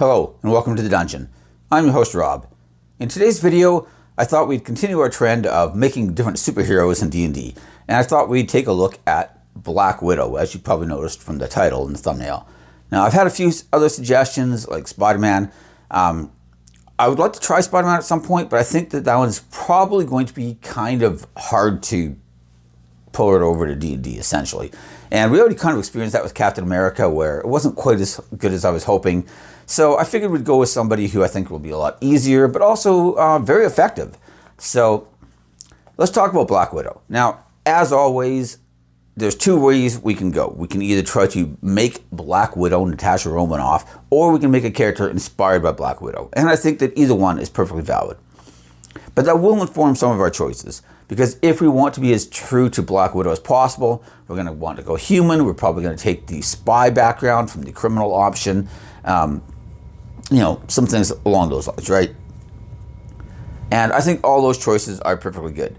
Hello and welcome to the dungeon. I'm your host Rob. In today's video, I thought we'd continue our trend of making different superheroes in D&D, and I thought we'd take a look at Black Widow, as you probably noticed from the title and the thumbnail. Now, I've had a few other suggestions like Spider-Man. I would like to try Spider-Man at some point, but I think that one's probably going to be kind of hard to pull it over to D&D essentially. And we already kind of experienced that with Captain America, where it wasn't quite as good as I was hoping. So I figured we'd go with somebody who I think will be a lot easier, but also very effective. So let's talk about Black Widow. Now, as always, there's two ways we can go. We can either try to make Black Widow Natasha Romanoff, or we can make a character inspired by Black Widow. And I think that either one is perfectly valid. But that will inform some of our choices, because if we want to be as true to Black Widow as possible, we're going to want to go human. We're probably going to take the spy background from the criminal option. Some things along those lines, right? And I think all those choices are perfectly good.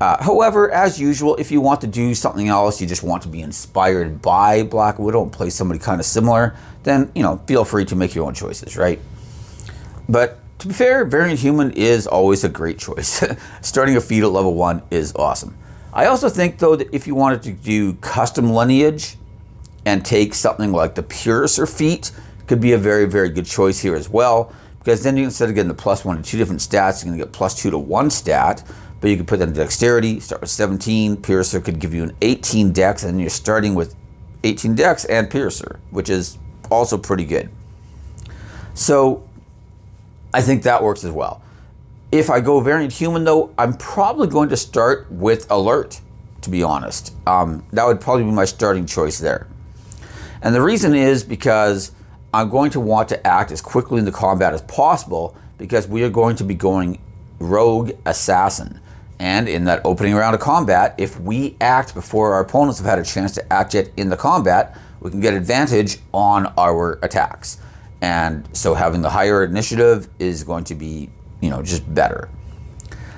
However, as usual, if you want to do something else, you just want to be inspired by Black Widow and play somebody kind of similar, then, feel free to make your own choices, right? But to be fair, Variant Human is always a great choice. Starting a feat at level 1 is awesome. I also think, though, that if you wanted to do custom lineage and take something like the Piercer feat, could be a very, very good choice here as well, because then you, instead of getting the +1 to 2 different stats, you're going to get +2 to 1 stat, but you can put that in dexterity, start with 17. Piercer could give you an 18 dex, and you're starting with 18 dex and Piercer, which is also pretty good. So I think that works as well. If I go Variant Human, though, I'm probably going to start with Alert, to be honest. That would probably be my starting choice there. And the reason is because I'm going to want to act as quickly in the combat as possible, because we are going to be going Rogue Assassin. And in that opening round of combat, if we act before our opponents have had a chance to act yet in the combat, we can get advantage on our attacks. And so having the higher initiative is going to be, just better.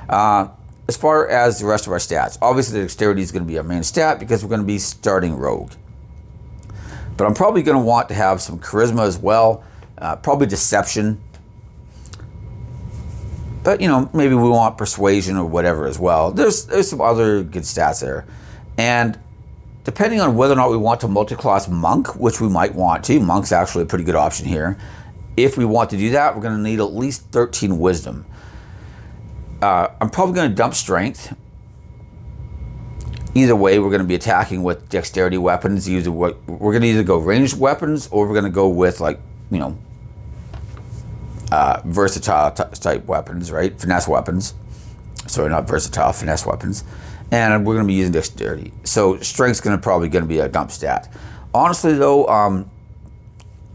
As far as the rest of our stats, obviously the dexterity is going to be our main stat because we're going to be starting Rogue. But I'm probably going to want to have some charisma as well, probably deception. But, maybe we want persuasion or whatever as well. There's some other good stats there. And depending on whether or not we want to multi-class Monk, which we might want to, Monk's actually a pretty good option here. If we want to do that, we're going to need at least 13 Wisdom. I'm probably going to dump Strength. Either way, we're going to be attacking with dexterity weapons. We're going to either go ranged weapons, or we're going to go with, versatile type weapons, right? Finesse weapons. Sorry, not versatile, finesse weapons. And we're going to be using dexterity. So strength's probably going to be a dump stat. Honestly, though,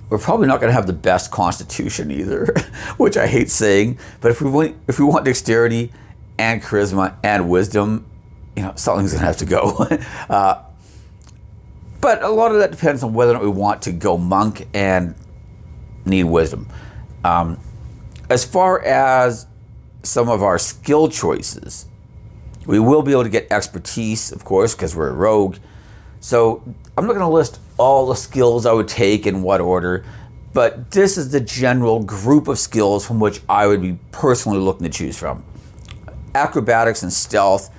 we're probably not going to have the best constitution either, which I hate saying. But if we want dexterity and charisma and wisdom, something's going to have to go. But a lot of that depends on whether or not we want to go Monk and need wisdom. As far as some of our skill choices, we will be able to get expertise, of course, because we're a rogue. So I'm not going to list all the skills I would take in what order, but this is the general group of skills from which I would be personally looking to choose from. Acrobatics and stealth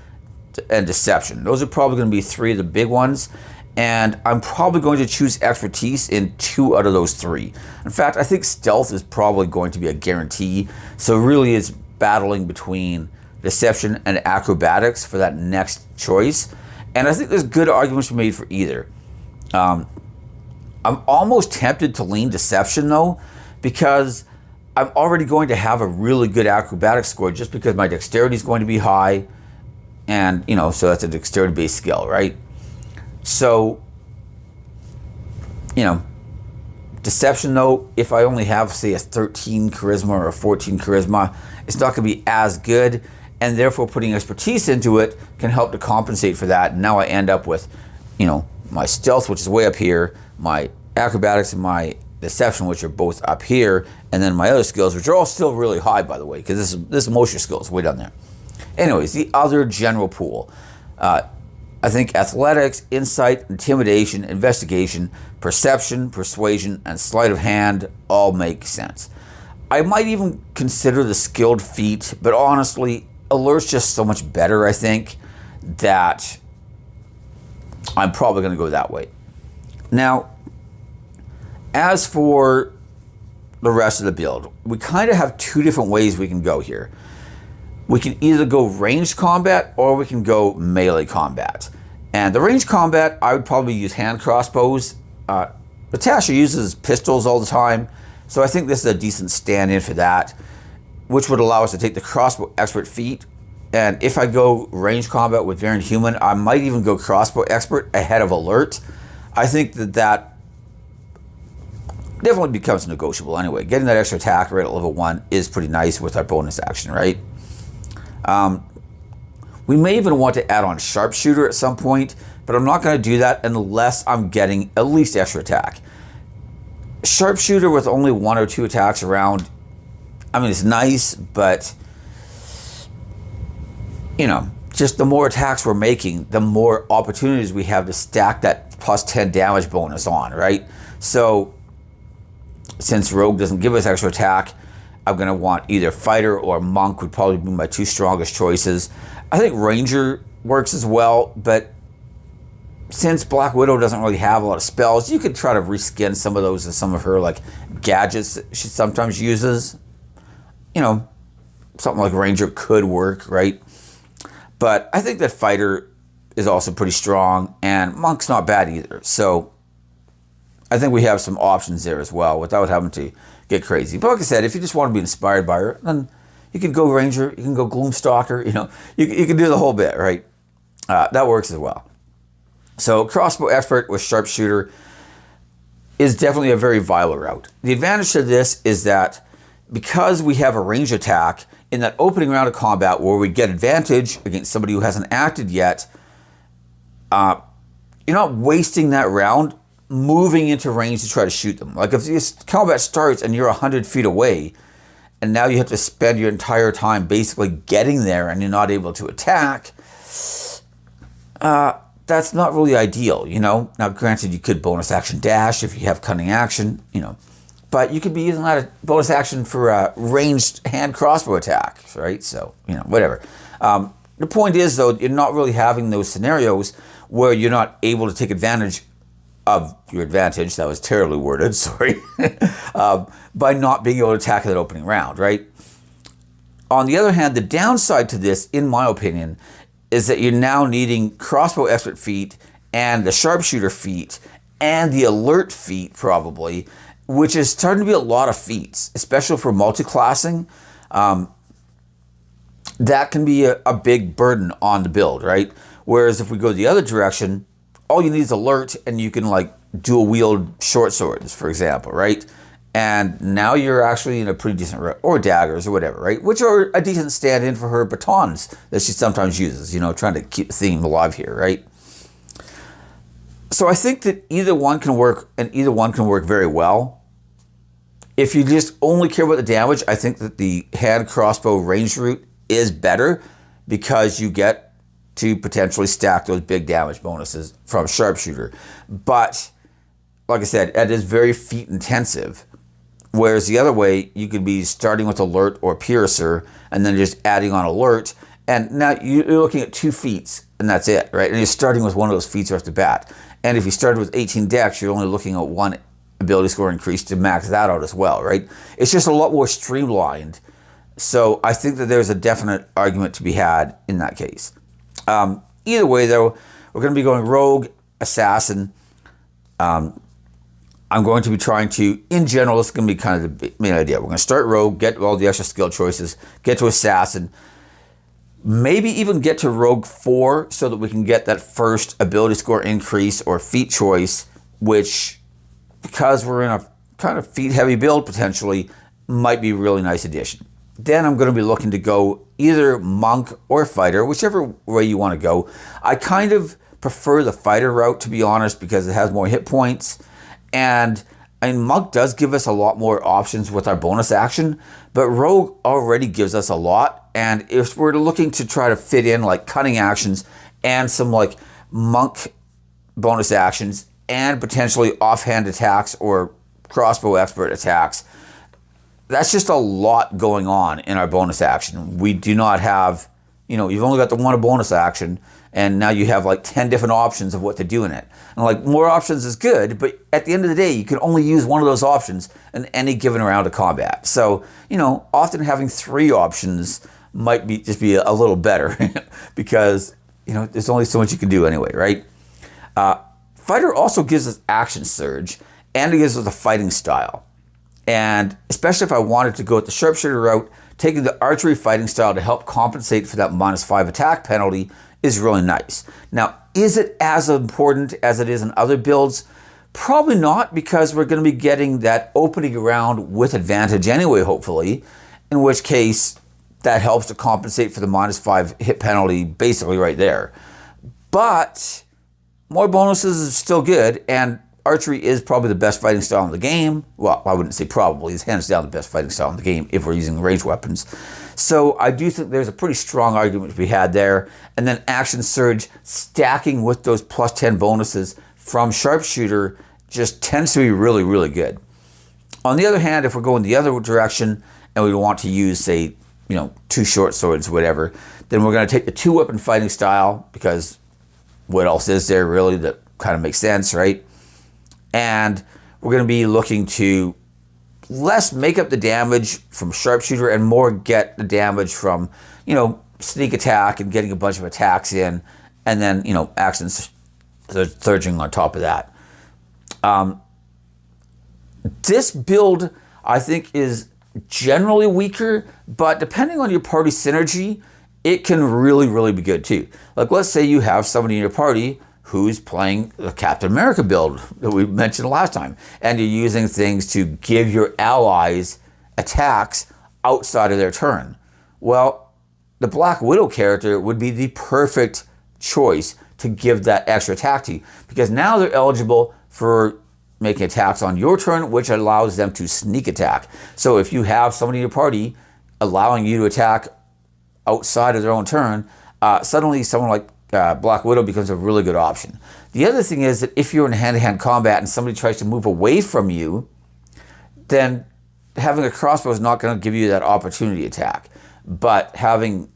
and deception. Those are probably going to be 3 of the big ones. And I'm probably going to choose expertise in 2 out of those 3. In fact, I think stealth is probably going to be a guarantee. So really it's battling between deception and acrobatics for that next choice. And I think there's good arguments to be made for either. I'm almost tempted to lean deception, though, because I'm already going to have a really good acrobatic score just because my dexterity is going to be high. And, so that's a dexterity-based skill, right? So, deception, though, if I only have, say, a 13 charisma or a 14 charisma, it's not going to be as good. And therefore, putting expertise into it can help to compensate for that. And now I end up with, my stealth, which is way up here, my acrobatics and my deception, which are both up here, and then my other skills, which are all still really high, by the way, because this is most of your skills way down there. Anyways, the other general pool. I think athletics, insight, intimidation, investigation, perception, persuasion, and sleight of hand all make sense. I might even consider the skilled feat, but honestly, alert's just so much better, I think, that I'm probably going to go that way. Now, as for the rest of the build, we kind of have two different ways we can go here. We can either go ranged combat or we can go melee combat. And the ranged combat, I would probably use hand crossbows. Natasha uses pistols all the time, so I think this is a decent stand-in for that, which would allow us to take the crossbow expert feat. And if I go ranged combat with Variant Human, I might even go crossbow expert ahead of alert. I think that definitely becomes negotiable anyway. Getting that extra attack right at level 1 is pretty nice with our bonus action, right? We may even want to add on sharpshooter at some point, but I'm not going to do that unless I'm getting at least extra attack. Sharpshooter with only 1 or 2 attacks around, I mean, it's nice, but you know, just the more attacks we're making, the more opportunities we have to stack that plus 10 damage bonus on, right? So since Rogue doesn't give us extra attack, I'm going to want either Fighter or Monk would probably be my 2 strongest choices. I think Ranger works as well, but since Black Widow doesn't really have a lot of spells, you could try to reskin some of those and some of her like gadgets that she sometimes uses. You know, something like Ranger could work, right? But I think that Fighter is also pretty strong, and Monk's not bad either. So I think we have some options there as well without having to get crazy. But like I said, if you just want to be inspired by her, then you can go Ranger, you can go Gloomstalker, you know, you can do the whole bit, right? That works as well. So crossbow expert with sharpshooter is definitely a very viable route. The advantage to this is that because we have a range attack in that opening round of combat where we get advantage against somebody who hasn't acted yet, you're not wasting that round moving into range to try to shoot them. Like if this combat starts and you're 100 feet away and now you have to spend your entire time basically getting there and you're not able to attack, that's not really ideal, you know? Now granted, you could bonus action dash if you have cunning action, you know, but you could be using that bonus action for a ranged hand crossbow attack, right? So, you know, whatever. The point is though, you're not really having those scenarios where you're not able to take advantage of your advantage, that was terribly worded, sorry, by not being able to attack that opening round, right? On the other hand, the downside to this, in my opinion, is that you're now needing crossbow expert feat and the sharpshooter feat and the alert feat probably, which is starting to be a lot of feats, especially for multi-classing. That can be a big burden on the build, right? Whereas if we go the other direction, all you need is alert and you can like dual wield short swords, for example, right? And now you're actually in a pretty decent, or daggers or whatever, right? Which are a decent stand-in for her batons that she sometimes uses, you know, trying to keep the theme alive here, right? So I think that either one can work and either one can work very well. If you just only care about the damage, I think that the hand crossbow range route is better because you get to potentially stack those big damage bonuses from sharpshooter. But like I said, it is very feat intensive. Whereas the other way, you could be starting with alert or piercer and then just adding on alert. And now you're looking at 2 feats and that's it, right? And you're starting with one of those feats off the bat. And if you started with 18 dex, you're only looking at 1 ability score increase to max that out as well, right? It's just a lot more streamlined. So I think that there's a definite argument to be had in that case. Either way, though, we're going to be going rogue, assassin. I'm going to be trying to, in general, this is going to be kind of the main idea. We're going to start rogue, get all the extra skill choices, get to assassin, maybe even get to rogue 4 so that we can get that first ability score increase or feat choice, which, because we're in a kind of feat heavy build potentially, might be a really nice addition. Then I'm going to be looking to go either monk or fighter, whichever way you want to go. I kind of prefer the fighter route, to be honest, because it has more hit points. And monk does give us a lot more options with our bonus action, but rogue already gives us a lot. And if we're looking to try to fit in like cunning actions and some like monk bonus actions and potentially offhand attacks or crossbow expert attacks. That's just a lot going on in our bonus action. We do not have, you've only got the one bonus action, and now you have like 10 different options of what to do in it. And like, more options is good, but at the end of the day, you can only use one of those options in any given round of combat. So, often having 3 options might just be a little better because, there's only so much you can do anyway, right? Fighter also gives us action surge, and it gives us a fighting style. And especially if I wanted to go with the sharpshooter route, taking the archery fighting style to help compensate for that -5 attack penalty is really nice. Now, is it as important as it is in other builds? Probably not, because we're going to be getting that opening round with advantage anyway, hopefully, in which case that helps to compensate for the -5 hit penalty basically right there. But more bonuses is still good, and archery is probably the best fighting style in the game. Well, I wouldn't say probably. It's hands down the best fighting style in the game if we're using ranged weapons. So I do think there's a pretty strong argument to be had there. And then action surge stacking with those +10 bonuses from sharpshooter just tends to be really, really good. On the other hand, if we're going the other direction and we want to use, say, 2 short swords, whatever, then we're going to take the 2-weapon fighting style, because what else is there really that kind of makes sense, right? And we're going to be looking to less make up the damage from sharpshooter and more get the damage from, sneak attack and getting a bunch of attacks in, and then, action surging on top of that. This build, I think, is generally weaker, but depending on your party synergy, it can really, really be good too. Like, let's say you have somebody in your party who's playing the Captain America build that we mentioned last time, and you're using things to give your allies attacks outside of their turn. Well, the Black Widow character would be the perfect choice to give that extra attack to you, because now they're eligible for making attacks on your turn, which allows them to sneak attack. So if you have somebody in your party allowing you to attack outside of their own turn, suddenly someone like Black Widow becomes a really good option. The other thing is that if you're in hand-to-hand combat and somebody tries to move away from you, then having a crossbow is not going to give you that opportunity attack. But having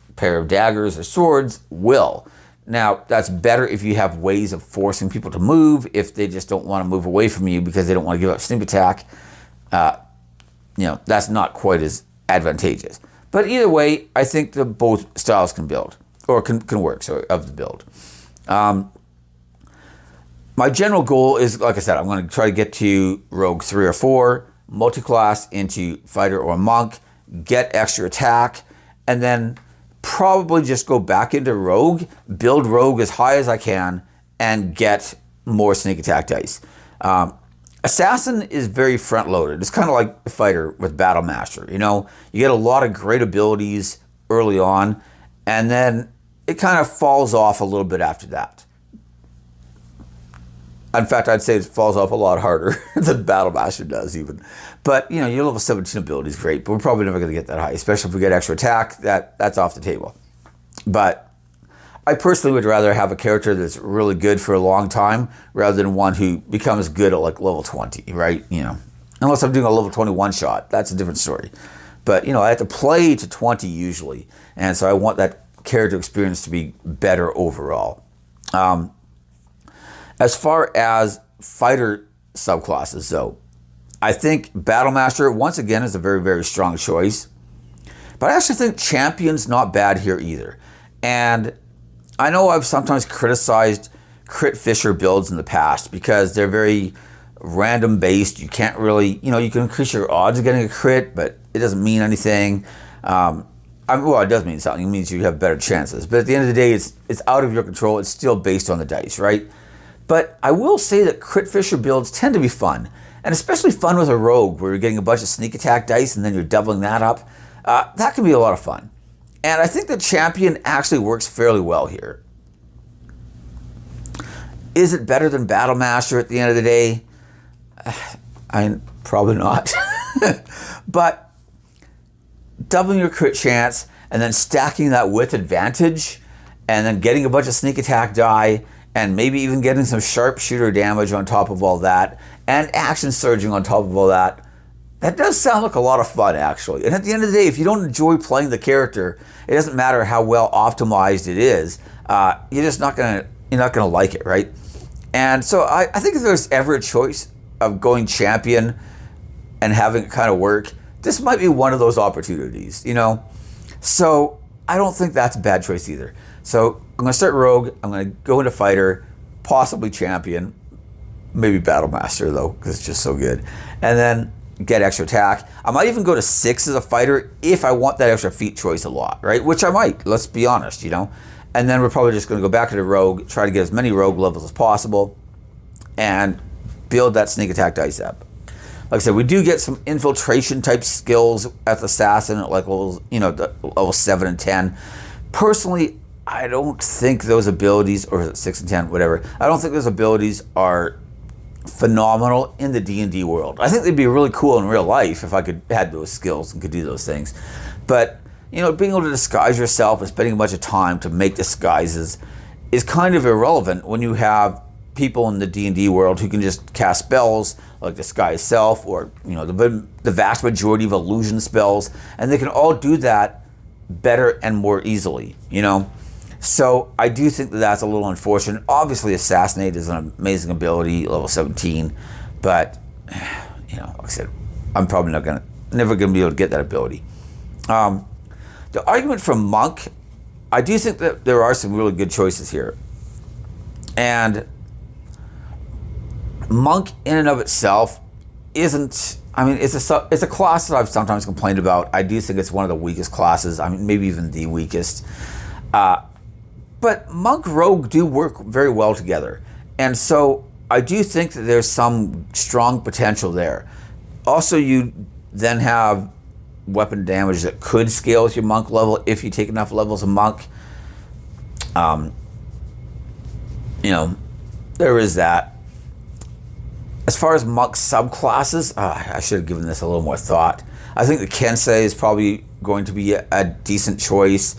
a pair of daggers or swords will. Now, that's better if you have ways of forcing people to move, if they just don't want to move away from you because they don't want to give up sneak attack. That's not quite as advantageous. But either way, I think that both styles can build, or can work, of the build. My general goal is, like I said, I'm going to try to get to Rogue 3 or 4, multi-class into Fighter or Monk, get extra attack, and then probably just go back into Rogue, build Rogue as high as I can, and get more sneak attack dice. Assassin is very front-loaded. It's kind of like the Fighter with Battle Master. You get a lot of great abilities early on, and then it kind of falls off a little bit after that. In fact, I'd say it falls off a lot harder than Battle Master does even. But, your level 17 ability is great, but we're probably never going to get that high, especially if we get extra attack. That's off the table. But I personally would rather have a character that's really good for a long time rather than one who becomes good at like level 20, right? Unless I'm doing a level 21 shot, that's a different story. But, I have to play to 20 usually, and so I want that character experience to be better overall. As far as fighter subclasses, though, I think Battle Master, once again, is a very, very strong choice. But I actually think Champion's not bad here either. And I know I've sometimes criticized Crit Fisher builds in the past because they're very random based. You can't really, you can increase your odds of getting a crit, but it doesn't mean anything. It does mean something. It means you have better chances. But at the end of the day, it's out of your control. It's still based on the dice, right? But I will say that Crit Fisher builds tend to be fun. And especially fun with a rogue where you're getting a bunch of sneak attack dice and then you're doubling that up. That can be a lot of fun. And I think the Champion actually works fairly well here. Is it better than Battle Master at the end of the day? Probably not. But doubling your crit chance and then stacking that with advantage and then getting a bunch of sneak attack die, and maybe even getting some sharpshooter damage on top of all that, and action surging on top of all that. That does sound like a lot of fun, actually. And at the end of the day, if you don't enjoy playing the character, it doesn't matter how well optimized it is. You're just not gonna like it, right? And so I think if there's ever a choice of going champion and having it kind of work, this might be one of those opportunities, you know? So I don't think that's a bad choice either. So I'm gonna start rogue, I'm gonna go into fighter, possibly champion, maybe battle master though, because it's just so good. And then get extra attack. I might even go to 6 as a fighter if I want that extra feat choice a lot, right? Which I might, let's be honest, you know? And then we're probably just gonna go back to the rogue, try to get as many rogue levels as possible, and build that sneak attack dice up. Like I said, we do get some infiltration type skills at the assassin at like levels, you know, level 7 and 10. Personally, I don't think those abilities, or is it 6 and 10, whatever, I don't think those abilities are phenomenal in the D&D world. I think they'd be really cool in real life if I had those skills and could do those things. But, you know, being able to disguise yourself and spending a bunch of time to make disguises is kind of irrelevant when you have people in the D&D world who can just cast spells like disguise self, or, you know, the vast majority of illusion spells, and they can all do that better and more easily, you know? So I do think that that's a little unfortunate. Obviously, Assassinate is an amazing ability, level 17, but, you know, like I said, I'm probably never gonna be able to get that ability. The argument for Monk, I do think that there are some really good choices here. And Monk in and of itself isn't, I mean, it's a class that I've sometimes complained about. I do think it's one of the weakest classes. I mean, maybe even the weakest. But Monk Rogue do work very well together. And so I do think that there's some strong potential there. Also, you then have weapon damage that could scale with your Monk level if you take enough levels of Monk. You know, there is that. As far as Monk subclasses, I should have given this a little more thought. I think the Kensei is probably going to be a decent choice.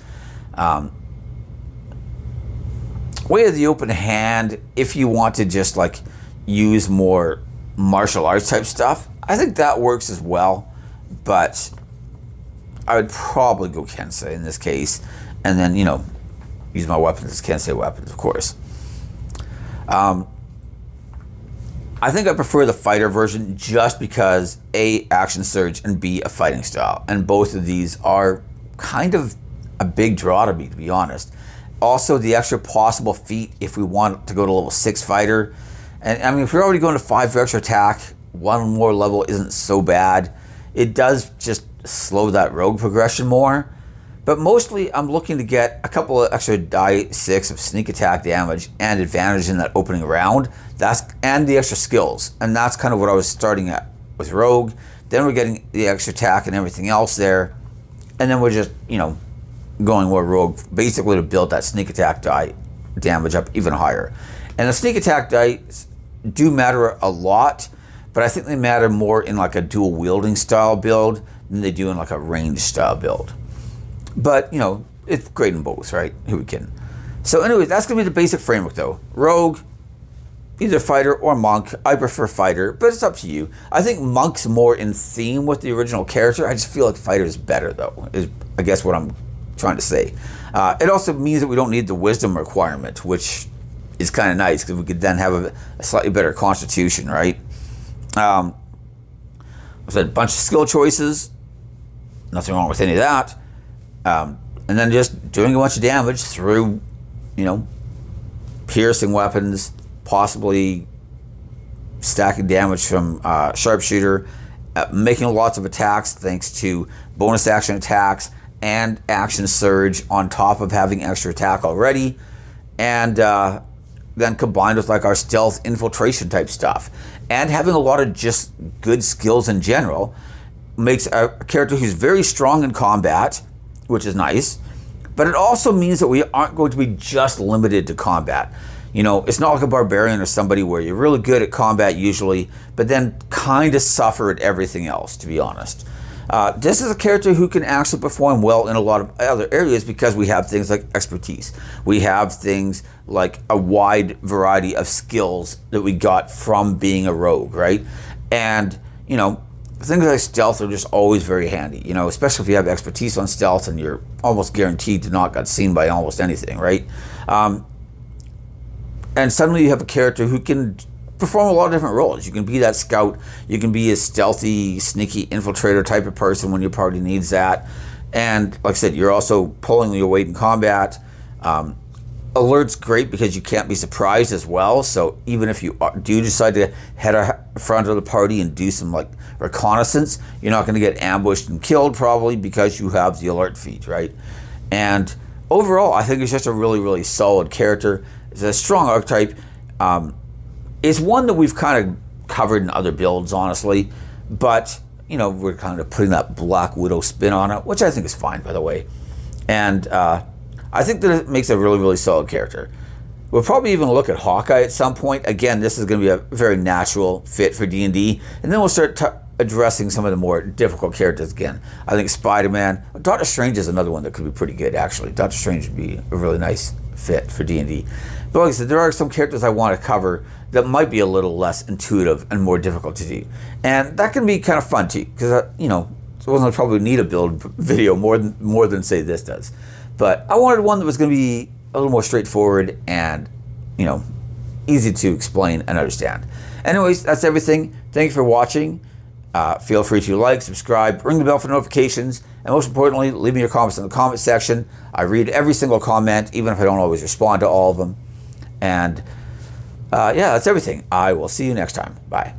Way of the Open Hand, if you want to just like use more martial arts type stuff, I think that works as well. But I would probably go Kensei in this case, and then, you know, use my weapons as Kensei weapons, of course. I think I prefer the fighter version just because A, action surge, and B, a fighting style. And both of these are kind of a big draw to me, to be honest. Also, the extra possible feat if we want to go to level 6 fighter. And I mean, if you're already going to 5 for extra attack, one more level isn't so bad. It does just slow that rogue progression more. But mostly, I'm looking to get a couple of extra die 6 of sneak attack damage and advantage in that opening round. And the extra skills. And that's kind of what I was starting at with rogue. Then we're getting the extra attack and everything else there. And then we're just, you know, going more rogue, basically to build that sneak attack die damage up even higher. And the sneak attack dice do matter a lot, but I think they matter more in like a dual wielding style build than they do in like a ranged style build. But, you know, it's great in both, right? Who we kidding? So anyway, that's going to be the basic framework though. Rogue, either fighter or monk. I prefer fighter, but it's up to you. I think monk's more in theme with the original character. I just feel like fighter is better though, is I guess what I'm trying to say. It also means that we don't need the wisdom requirement, which is kind of nice because we could then have a slightly better constitution, right? I said a bunch of skill choices. Nothing wrong with any of that. And then just doing a bunch of damage through, you know, piercing weapons, possibly stacking damage from sharpshooter, making lots of attacks thanks to bonus action attacks and action surge on top of having extra attack already, and then combined with like our stealth infiltration type stuff and having a lot of just good skills in general makes a character who's very strong in combat, which is nice, but it also means that we aren't going to be just limited to combat. You know, it's not like a barbarian or somebody where you're really good at combat usually, but then kind of suffer at everything else, to be honest. This is a character who can actually perform well in a lot of other areas because we have things like expertise. We have things like a wide variety of skills that we got from being a rogue, right? And, you know, things like stealth are just always very handy, you know, especially if you have expertise on stealth and you're almost guaranteed to not get seen by almost anything, right? And suddenly you have a character who can perform a lot of different roles. You can be that scout, you can be a stealthy, sneaky infiltrator type of person when your party needs that. And like I said, you're also pulling your weight in combat. Alert's great because you can't be surprised as well. So even if you do decide to head in front of the party and do some like reconnaissance, you're not going to get ambushed and killed probably because you have the alert feat, right? And overall, I think it's just a really, really solid character. It's a strong archetype. It's one that we've kind of covered in other builds, honestly, but you know, we're kind of putting that Black Widow spin on it, which I think is fine, by the way. And I think that it makes a really, really solid character. We'll probably even look at Hawkeye at some point. Again, this is going to be a very natural fit for D&D, and then we'll start addressing some of the more difficult characters again. I think Spider-Man, Doctor Strange is another one that could be pretty good, actually. Doctor Strange would be a really nice fit for D&D. But like I said, there are some characters I want to cover that might be a little less intuitive and more difficult to do. And that can be kind of fun too, because, you know, it wasn't probably need a build video more than say this does. But I wanted one that was going to be a little more straightforward and, you know, easy to explain and understand. Anyways, that's everything. Thank you for watching. Feel free to like, subscribe, ring the bell for notifications, and most importantly, leave me your comments in the comment section. I read every single comment, even if I don't always respond to all of them. And yeah, that's everything. I will see you next time. Bye.